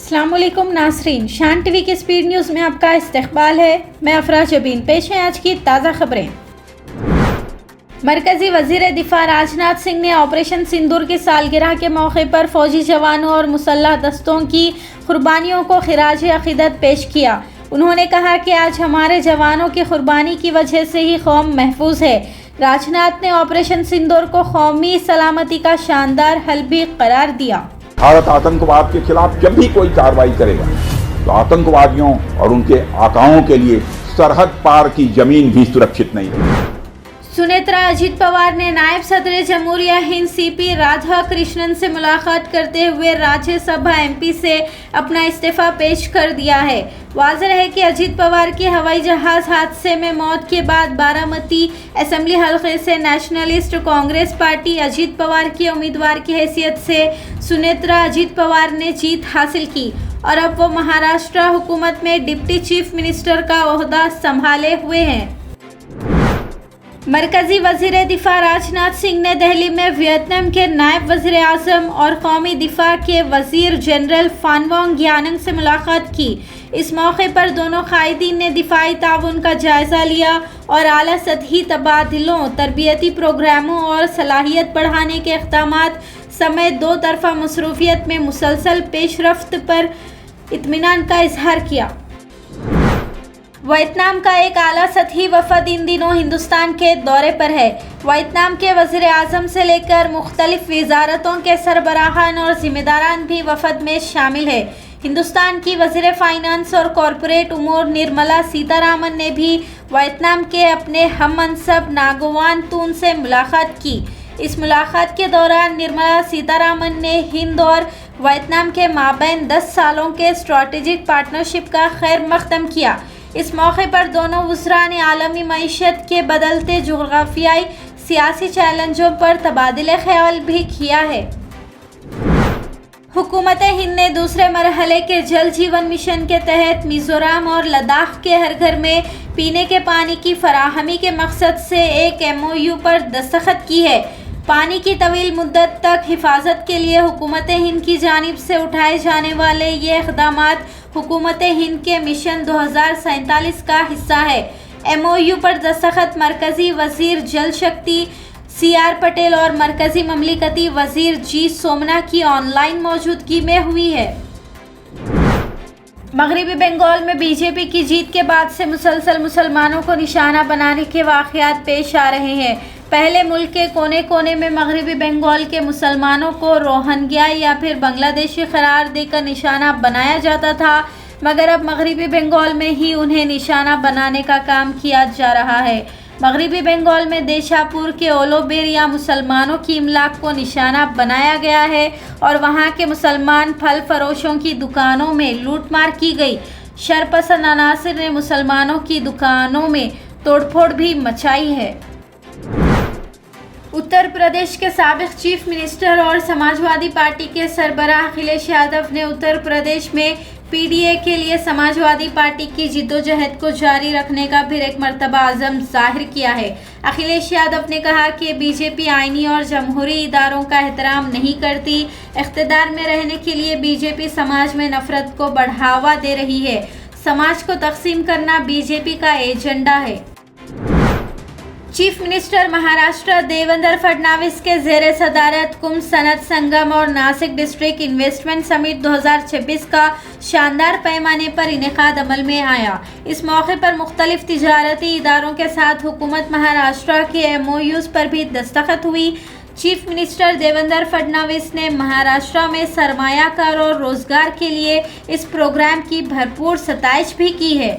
अस्सलामुअलैकुम नासरीन, शान टीवी के स्पीड न्यूज़ में आपका इस्तकबाल है। मैं अफरा जबीन, पेश है आज की ताज़ा खबरें। मरकजी वज़ीर दिफा राजनाथ सिंह ने ऑपरेशन सिंदूर की सालगिरह के मौके पर फौजी जवानों और मुसल्लह दस्तों की कुर्बानियों को खिराज अक़ीदत पेश किया। उन्होंने कहा कि आज हमारे जवानों की कुर्बानी की वजह से ही कौम महफूज है। राजनाथ ने ऑपरेशन सिंदूर को कौमी सलामती का शानदार हल भी करार दिया। भारत आतंकवाद के खिलाफ जब भी कोई कार्रवाई करेगा तो आतंकवादियों और उनके आकाओं के लिए सरहद पार की जमीन भी सुरक्षित नहीं है। सुनेत्रा अजीत पवार ने नायब सदर जमहूरिया हिंद सीपी राधा कृष्णन से मुलाकात करते हुए राज्यसभा एमपी से अपना इस्तीफा पेश कर दिया है। वाज़ेह है कि अजीत पवार की हवाई जहाज हादसे में मौत के बाद बारामती असेंबली हल्के से नेशनलिस्ट कांग्रेस पार्टी अजीत पवार की उम्मीदवार की हैसियत से सुनेत्रा अजीत पवार ने जीत हासिल की और अब वो महाराष्ट्र हुकूमत में डिप्टी चीफ मिनिस्टर का ओहदा संभाले हुए हैं। मरकजी वज़ीर दिफा राजनाथ सिंह ने दिल्ली में वियतनाम के नायब वज़ीर आज़म और कौमी दिफा के वज़ीर जनरल फानवांग ग्यानंग से मुलाकात की। इस मौके पर दोनों कायदीन ने दिफाई ताउन का जायज़ा लिया और आला सतही तबादलों, तरबियती प्रोग्रामों और सलाहियत बढ़ाने के इक़दामात समेत दो तरफ़ा मसरूफियत में मुसलसल पेशरफ्त पर इत्मीनान का इजहार किया। वियतनाम का एक आला सतही वफ़द इन दिनों हिंदुस्तान के दौरे पर है। वियतनाम के वज़ीर आज़म से लेकर मुख्तलिफ वज़ारतों के सरबराहान और ज़िम्मेदारान भी वफ़द में शामिल है। हिंदुस्तान की वज़ीर फ़ाइनेंस और कॉरपोरेट उमूर निर्मला सीतारामन ने भी वियतनाम के अपने हम मनसब नागोवान तून से मुलाकात की। इस मुलाकात के दौरान निर्मला सीतारामन ने हिंद और वियतनाम के माबैन 10 सालों के स्ट्रैटेजिक पार्टनरशिप का खैर मक़दम किया। इस मौके पर दोनों वज़रा ने आलमी मईशत के बदलते जोग्राफियाई सियासी चैलेंजों पर तबादले ख्याल भी किया है। हुकूमत हिंद ने दूसरे मरहले के जल जीवन मिशन के तहत मिज़ोरम और लद्दाख के हर घर में पीने के पानी की फराहमी के मकसद से एक MOU पर दस्तखत की है। पानी की तवील मुद्दत तक हिफाजत के लिए हुकूमत हिंद की जानिब से उठाए जाने वाले ये इक़दामात हुकूमत हिंद के मिशन 2047 का हिस्सा है। MOU पर दस्तखत मरकज़ी वज़ीर जल शक्ति CR पटेल और मरकज़ी ममलिकती वज़ीर G सोमना की ऑनलाइन मौजूदगी में हुई है। मगरबी बंगाल में बीजेपी की जीत के बाद से मुसलसल मुसलमानों को निशाना बनाने के वाक़यात पेश आ रहे हैं। पहले मुल्क के कोने कोने में मगरबी बंगाल के मुसलमानों को रोहिंग्या या फिर बांग्लादेशी करार देकर निशाना बनाया जाता था, मगर अब मगरबी बंगाल में ही उन्हें निशाना बनाने का काम किया जा रहा है। मगरबी बंगाल में देशापुर के ओलोबेरिया मुसलमानों की इमलाक को निशाना बनाया गया है और वहां के मुसलमान फल फरोशों की दुकानों में लूटमार की गई। शरपसंद अनासिर ने मुसलमानों की दुकानों में तोड़फोड़ भी मचाई है। उत्तर प्रदेश के साबिक चीफ मिनिस्टर और समाजवादी पार्टी के सरबराह अखिलेश यादव ने उत्तर प्रदेश में PDA के लिए समाजवादी पार्टी की जिद्दोजहद को जारी रखने का फिर एक मर्तबा अज़म जाहिर किया है। अखिलेश यादव ने कहा कि बीजेपी आईनी और जमहूरी इदारों का एहतराम नहीं करती। इख्तिदार में रहने के लिए बीजेपी समाज में नफरत को बढ़ावा दे रही है। समाज को तकसीम करना बीजेपी का एजेंडा है। चीफ मिनिस्टर महाराष्ट्र देवेंद्र फडणवीस के ज़ेरे सदारत कुंभ सनत संगम और नासिक डिस्ट्रिक्ट इन्वेस्टमेंट समिट 2026 का शानदार पैमाने पर इनेकाद अमल में आया। इस मौके पर मुख्तलिफ तिजारती इदारों के साथ हुकूमत महाराष्ट्र के MOUs पर भी दस्तखत हुई। चीफ मिनिस्टर देवेंद्र फडणवीस ने महाराष्ट्र में सरमायाकार और रोजगार के लिए इस प्रोग्राम की भरपूर सताइश भी की है।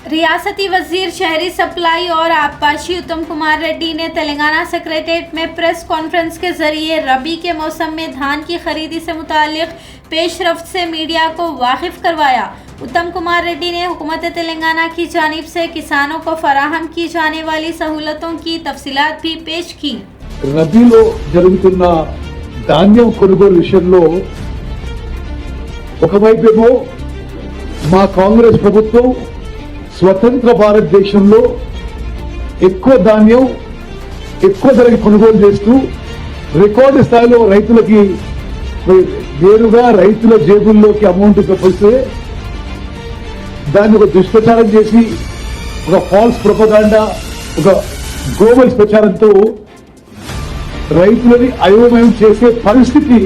रियासती वजीर शहरी सप्लाई और आबपाशी उत्तम कुमार रेड्डी ने तेलंगाना सेक्रेटेरिएट में प्रेस कॉन्फ्रेंस के जरिए रबी के मौसम में धान की खरीदी से मुतालिक पेशरफ्त से मीडिया को वाकिफ करवाया। उत्तम कुमार रेड्डी ने हुकूमत तेलंगाना की जानिब से किसानों को फराहम की जाने वाली सहूलतों की तफसीलात भी पेश की। రబీలో జరుగుతున్న ధాన్యం కొనుగోలు విషయంలో ఒకవైపేమో మా కాంగ్రెస్ ప్రభుత్వం స్వతంత్ర భారతదేశంలో ఎక్కువ ధాన్యం ఎక్కువ ధరకి కొనుగోలు చేస్తూ రికార్డు స్థాయిలో రైతులకి నేరుగా రైతుల జేబుల్లోకి అమౌంట్ ఇకపోతే దాన్ని ఒక దుష్ప్రచారం చేసి ఒక ఫాల్స్ ప్రొపగాండా ఒక గ్లోబల్ ప్రచారంతో రైతులని అయోమయం చేసే పరిస్థితి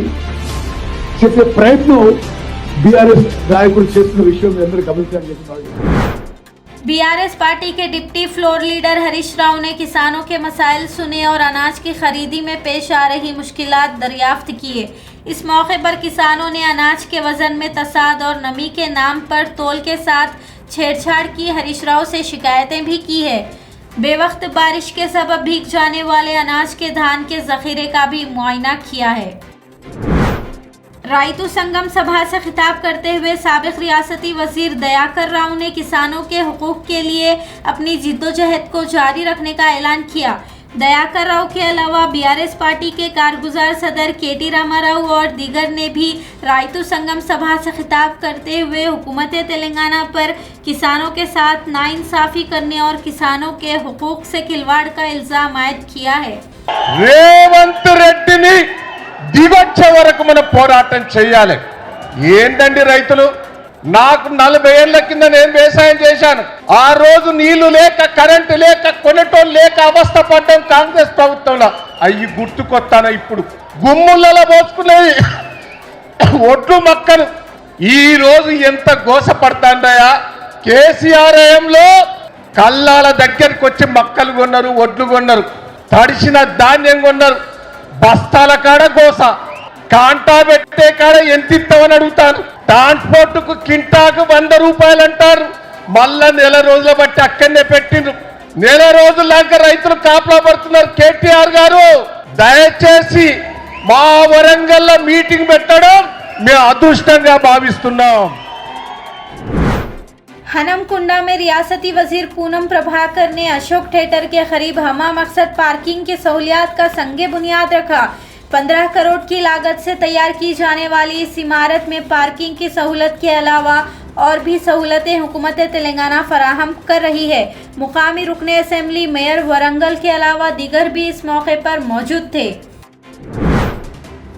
చేసే ప్రయత్నం బీఆర్ఎస్ నాయకులు చేస్తున్న విషయం మీ అందరూ గమనించాలని చెప్తున్నారు। बीआरएस पार्टी के deputy floor leader Harish Rao ने किसानों के मसाइल सुने और अनाज की खरीदी में पेश आ रही मुश्किलात दरियाफ्त किए। इस मौके पर किसानों ने अनाज के वजन में तसाद और नमी के नाम पर तौल के साथ छेड़छाड़ की हरीश राव से शिकायतें भी की है। बेवक्त बारिश के सबब भीग जाने वाले अनाज के धान के जखीरे का भी मुआयना किया है। रायतू संगम सभा से खिताब करते हुए साबिक रियासती वजीर दयाकर राव ने किसानों के हुकूक के लिए अपनी जिद्दोजहद को जारी रखने का ऐलान किया। दयाकर राव के अलावा बीआरएस पार्टी के कारगुजार सदर केटी रामाराव और दीगर ने भी रायतू संगम सभा से खिताब करते हुए हुकूमत तेलंगाना पर किसानों के साथ नाइंसाफी करने और किसानों के हुकूक से खिलवाड़ का इल्जाम आयद किया है। రేవంత్ రెడ్డిని దిగొచ్చే వరకు మనం పోరాటం చేయాలి। ఏంటండి రైతులు, నాకు 40 ఏళ్ల కింద నేను వ్యవసాయం చేశాను। ఆ రోజు నీళ్లు లేక కరెంటు లేక కొనేటోళ్ళు లేక అవస్థ పడ్డాం కాంగ్రెస్ ప్రభుత్వంలో। అయ్యి గుర్తుకొస్తాను ఇప్పుడు గుమ్ములలో పోసుకునేవి ఒడ్లు మక్కలు ఈ రోజు ఎంత గోసపడతాండయా। కేసీఆర్ హయాంలో కల్లాల దగ్గరికి వచ్చి మక్కలు కొన్నారు, ఒడ్లు కొన్నారు, తడిసిన ధాన్యం కొన్నారు। బస్తాల కాడ గోస, కాంటా పెట్టే కాడ ఎంత ఇస్తామని అడుగుతాను। ట్రాన్స్పోర్ట్ కు కింటాకు 100 రూపాయలు అంటారు। మళ్ళా నెల రోజుల బట్టి అక్కడనే పెట్టిండ్రు। నెల రోజుల దాకా రైతులు కాపలా పడుతున్నారు। కేటీఆర్ గారు దయచేసి మా వరంగల్లో మీటింగ్ పెట్టడం మేము అదృష్టంగా భావిస్తున్నాం। हनमकुंडा में रियासती वजीर पूनम प्रभाकर ने अशोक थिएटर के करीब हमा मकसद पार्किंग की सहूलियात का संगे बुनियाद रखा। 15 करोड़ की लागत से तैयार की जाने वाली इस इमारत में पार्किंग की सहूलत के अलावा और भी सहूलतें हुकूमत तेलंगाना फराहम कर रही है। मुकामी रुकने असेंबली मेयर वरंगल के अलावा दीगर भी इस मौके पर मौजूद थे।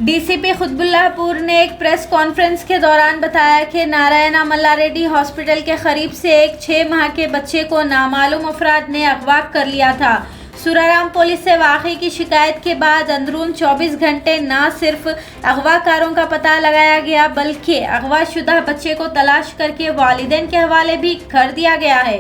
डीसीपी खुतबुल्लाहपुर ने एक प्रेस कॉन्फ्रेंस के दौरान बताया कि नारायणा मल्लारेड्डी हॉस्पिटल के करीब से एक 6 माह के बच्चे को नामालूम अफराद ने अगवा कर लिया था। सुराराम पुलिस से वाक़ई की शिकायत के बाद अंदरून 24 घंटे न सिर्फ अगवाकारों का पता लगाया गया बल्कि अगवाशुदा बच्चे को तलाश करके वालिदैन के हवाले भी कर दिया गया है।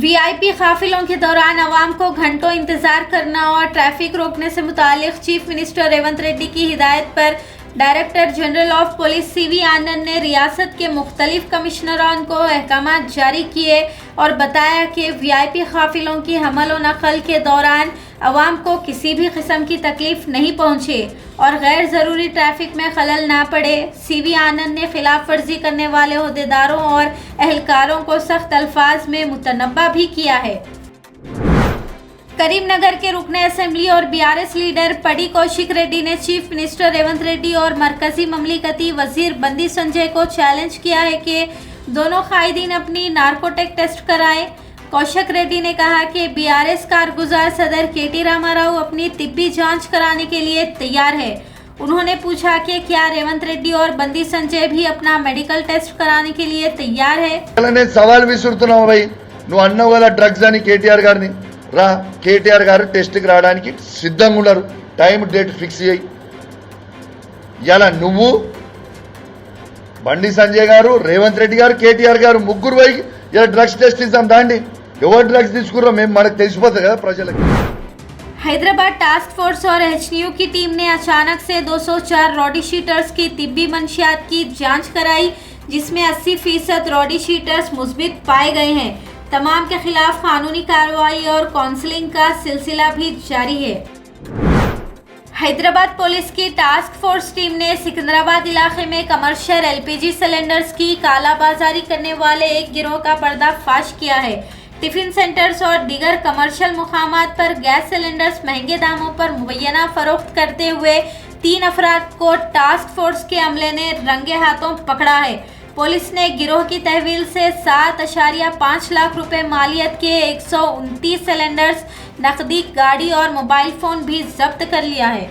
वीआईपी काफिलों के दौरान अवाम को घंटों इंतजार करना और ट्रैफिक रोकने से मुतालिक चीफ मिनिस्टर रेवंत रेड्डी की हिदायत पर director general of police CV Anand ने रियासत के मुख्तलिफ कमिश्नरों को अहकामात जारी किए और बताया कि वीआईपी काफिलों की हमल व नकल के दौरान अवाम को किसी भी किस्म की तकलीफ नहीं पहुंचे और गैर ज़रूरी ट्रैफिक में खलल ना पड़े। सीवी आनंद ने खिलाफ वर्जी करने वाले ओहदेदारों और एहलकारों को सख्त अल्फाज में मुतनब्बा भी किया है। करीमनगर के रुकने असेंबली और बीआरएस लीडर पड़ी कौशिक रेड्डी ने चीफ मिनिस्टर रेवंत रेड्डी और मरकजी ममलिकती वजीर बंदी संजय को चैलेंज किया है कि दोनों कायदीन अपनी नार्कोटिक टेस्ट कराएं। कौशिक रेड्डी ने कहा कि बीआरएस कारगुजार सदर केटी रामाराव अपनी तिब्बी जांच कराने के लिए तैयार है। उन्होंने पूछा कि क्या रेवंत रेड्डी और बंदी संजय भी अपना मेडिकल टेस्ट कराने के लिए तैयार है। सवाल విసురుతున్నావు भाई నువ్వు అన్నావు కదా డ్రగ్స్ అని కేటీఆర్ గారిని రా కేటీఆర్ గారు టెస్ట్ కి రావడానికి సిద్ధంగా ఉన్నారు టైం డేట్ ఫిక్స్ చేయి ఇలా నువ్వు బండి సంజయ్ గారు రేవంత్ రెడ్డి గారు కేటీఆర్ గారు ముగ్గురు పోయి ఇలా డ్రగ్స్ టెస్ట్ ఇద్దాం దాండి ఎవరు డ్రగ్స్ తీసుకుర్రో మేము మనకు తెలిసిపోతుంది కదా ప్రజలకు। हैदराबाद टास्क फोर्स और एचएनयू की टीम ने अचानक से 204 रॉडी शीटर्स की तिब्बी मंशियात की जांच कराई जिसमें 80% रॉडी शीटर्स मुस्बित पाए गए हैं। तमाम के खिलाफ कानूनी कार्रवाई और काउंसलिंग का सिलसिला भी जारी है। हैदराबाद पुलिस की टास्क फोर्स टीम ने सिकंदराबाद इलाके में कमर्शियल एलपीजी सिलेंडर्स की कालाबाजारी करने वाले एक गिरोह का पर्दाफाश किया है। टिफिन सेंटर्स और दीगर कमर्शियल मुकामात पर गैस सिलेंडर्स महंगे दामों पर मुबैना फरोख्त करते हुए 3 अफराद को टास्क फोर्स के अमले ने रंगे हाथों पकड़ा है। पुलिस ने गिरोह की तहवील से 7.5 लाख रुपए मालियत के 129 सिलेंडर्स, नकदी, गाड़ी और मोबाइल फोन भी जब्त कर लिया है।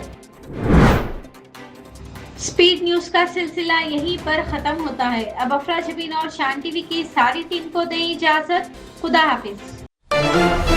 स्पीड न्यूज का सिलसिला यहीं पर खत्म होता है। अब अफरा जबीन और शान टीवी की सारी टीम को दें इजाजत। खुदा हाफिज।